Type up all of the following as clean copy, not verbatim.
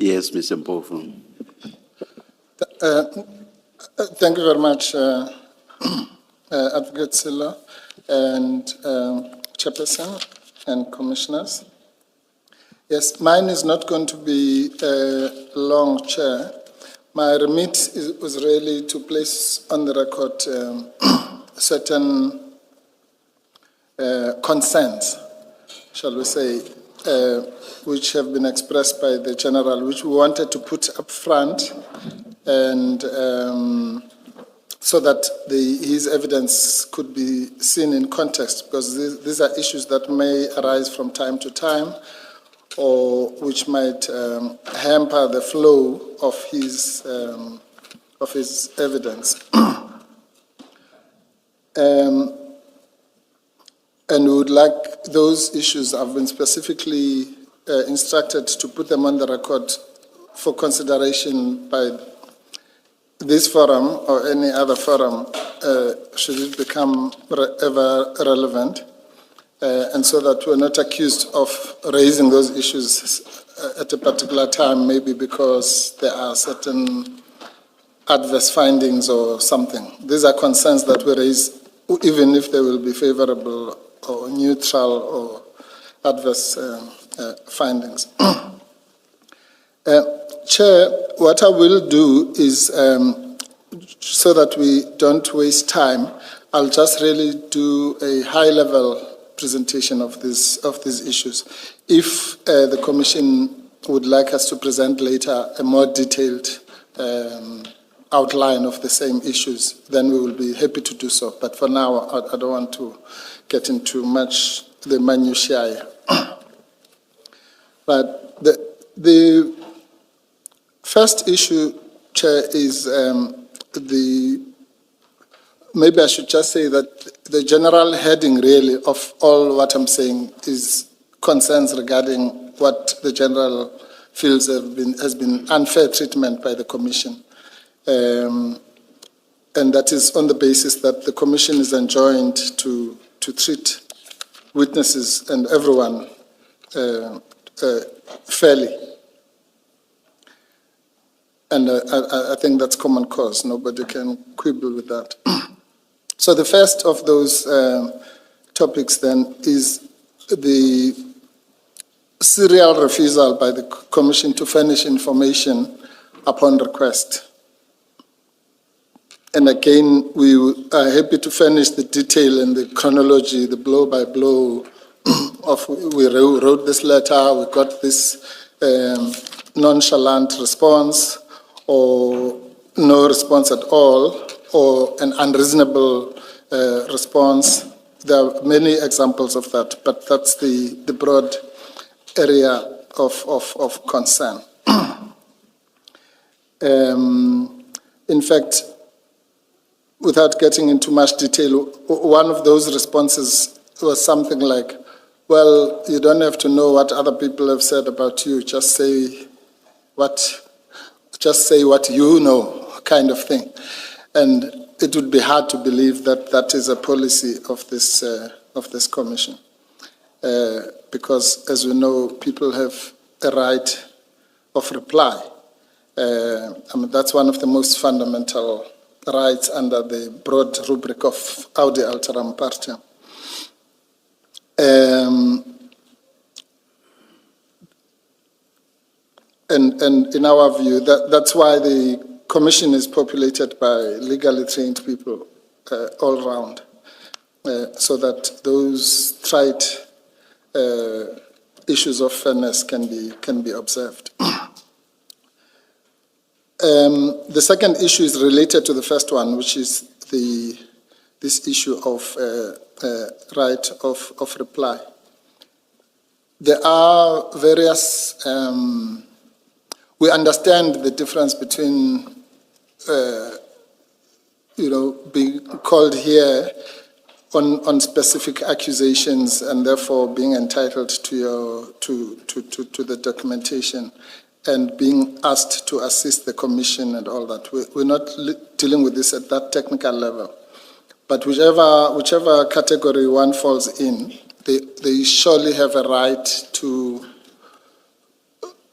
Yes, Mr. Mpofu. Thank you very much, Advocate Silla and Chairperson and Commissioners. Yes, mine is not going to be long, Chair. My remit was really to place on the record certain concerns, shall we say, which have been expressed by the General, which we wanted to put up front, and so that his evidence could be seen in context, because these are issues that may arise from time to time, or which might hamper the flow of his evidence. And we would like those issues have been specifically instructed to put them on the record for consideration by this forum or any other forum, should it become ever relevant, and so that we're not accused of raising those issues at a particular time, maybe because there are certain adverse findings or something. These are concerns that we raise, even if they will be favorable or neutral or adverse findings. Chair, what I will do is, so that we don't waste time, I'll just really do a high-level presentation of these issues. If the Commission would like us to present later a more detailed outline of the same issues, then we will be happy to do so. But for now, I don't want to get into much the minutiae. But the first issue, Chair, is maybe I should just say that the general heading really of all what I'm saying is concerns regarding what the General feels has been unfair treatment by the Commission. And that is on the basis that the Commission is enjoined to treat witnesses and everyone fairly. And I think that's common cause. Nobody can quibble with that. So the first of those topics then is the serial refusal by the Commission to furnish information upon request. And again, we are happy to furnish the detail and the chronology, the blow-by-blow of we wrote this letter, we got this nonchalant response, or no response at all, or an unreasonable response. There are many examples of that, but that's the broad area of concern. In fact, without getting into much detail, one of those responses was something like, well, you don't have to know what other people have said about you, just say what you know, kind of thing. And it would be hard to believe that that is a policy of this Commission. Because, as we know, people have a right of reply. I mean, that's one of the most fundamental rights under the broad rubric of Audi Alteram Partem. And in our view, that's why the Commission is populated by legally trained people all around, so that those trite issues of fairness can be observed. The second issue is related to the first one, which is this issue of right of reply. There are various. We understand the difference between, being called here on specific accusations and therefore being entitled to the documentation, and being asked to assist the Commission and all that. We're not dealing with this at that technical level. But whichever category one falls in, they surely have a right to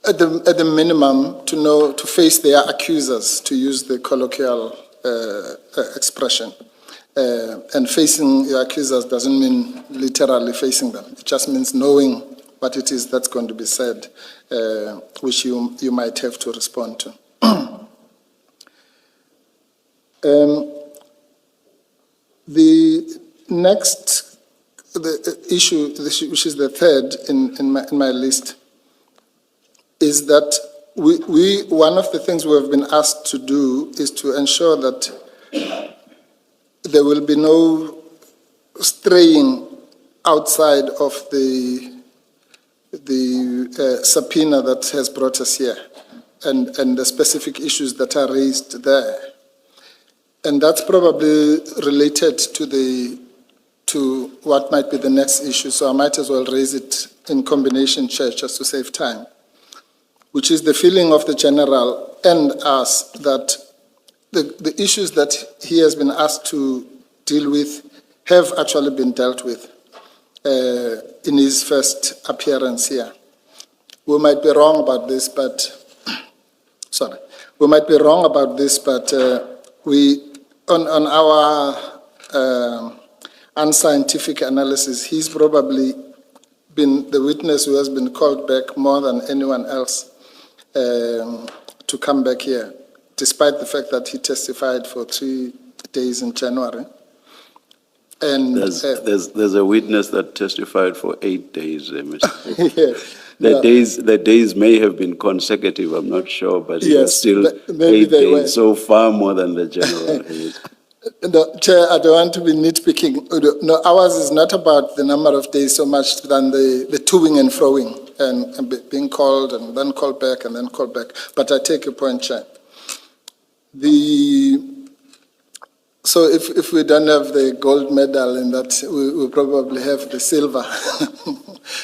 at the minimum, to face their accusers, to use the colloquial expression. And facing your accusers doesn't mean literally facing them. It just means knowing what it is that's going to be said, which you might have to respond to. The next issue, which is the third in my list, is that one of the things we have been asked to do is to ensure that there will be no straying outside of the subpoena that has brought us here and the specific issues that are raised there. And that's probably related to what might be the next issue, so I might as well raise it in combination, Chair, just to save time, which is the feeling of the General and us that the issues that he has been asked to deal with have actually been dealt with in his first appearance here. We might be wrong about this, but on our unscientific analysis, he's probably been the witness who has been called back more than anyone else to come back here, despite the fact that he testified for 3 days in January. And there's a witness that testified for 8 days, Mr. Yes. The days may have been consecutive, I'm not sure, but it was still 8 days, were. So far more than the general. No, Chair, I don't want to be nitpicking. No, ours is not about the number of days so much than the toing and froing and being called and then called back and then called back. But I take your point, Chair. So if we don't have the gold medal in that, we probably have the silver.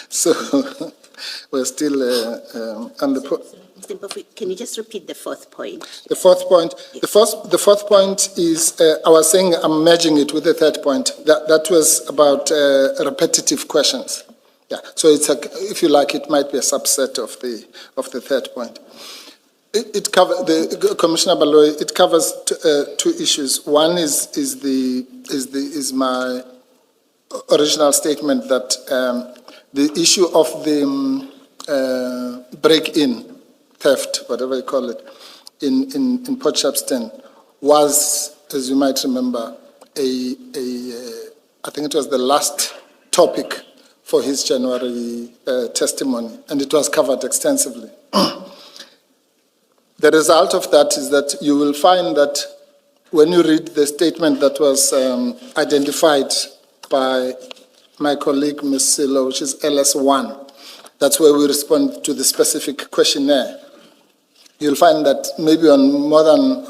So we're still on the... Mr. Mpofu, can you just repeat the fourth point? The fourth point. Yes. The fourth point is, I was saying I'm merging it with the third point. That was about repetitive questions. Yeah. So it's if you like, it might be a subset of the third point. It covers Commissioner Baloyi. It covers two issues. One is my original statement that the issue of the break-in, theft, whatever you call it, in Port Shepstone was, as you might remember, I think it was the last topic for his January testimony, and it was covered extensively. The result of that is that you will find that when you read the statement that was identified by my colleague, Ms. Silo, which is LS1, that's where we respond to the specific questionnaire. You'll find that maybe on more than,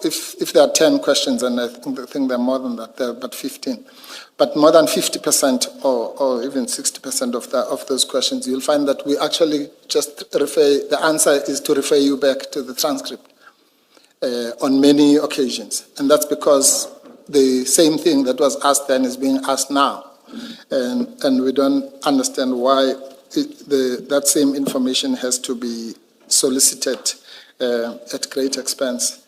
if there are 10 questions, and I think there are more than that, there are about 15, but more than 50% or even 60% of those questions, you'll find that we actually just the answer is to refer you back to the transcript on many occasions. And that's because the same thing that was asked then is being asked now. And we don't understand why that same information has to be solicited at great expense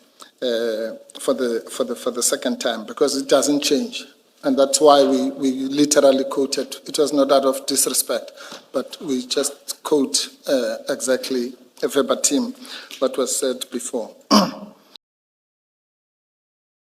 for the second time, because it doesn't change. And that's why we literally quoted. It was not out of disrespect, but we just quote exactly verbatim what was said before.